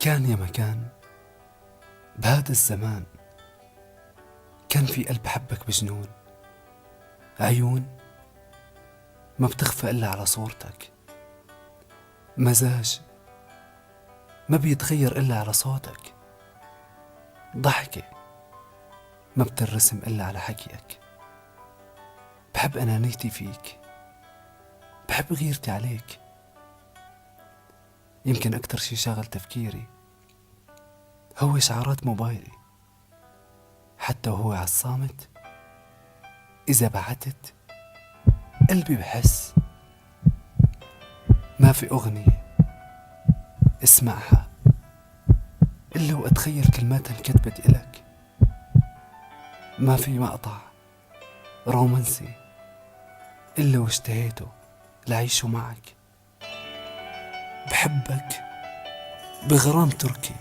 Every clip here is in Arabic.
كان يا مكان بهذا الزمان، كان في قلب حبك بجنون، عيون ما بتخفى إلا على صورتك، مزاج ما بيتغير إلا على صوتك، ضحكة ما بترسم إلا على حكيك. بحب أنانيتي فيك، بحب غيرتي عليك، يمكن أكتر شي شاغل تفكيري هو إشعارات موبايلي، حتى وهو عالصامت إذا بعتت قلبي بحس. ما في أغنية اسمعها إلا وأتخيل كلماتها انكتبت إلك، ما في مقطع رومانسي إلا واشتهيته لعيشه معك. بحبك بغرام تركي،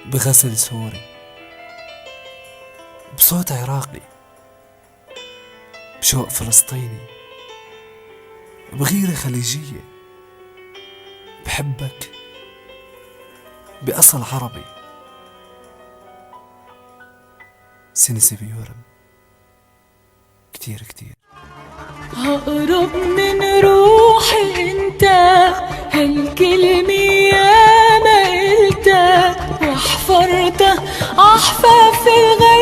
بغزل سوري، بصوت عراقي، بشوق فلسطيني، بغيرة خليجية. بحبك بأصل عربي، سنسي بيورم كتير كتير. هقرب من روحي انت، هالكلمة يا ما قلتها، وحفرتها عحفة في الغابة.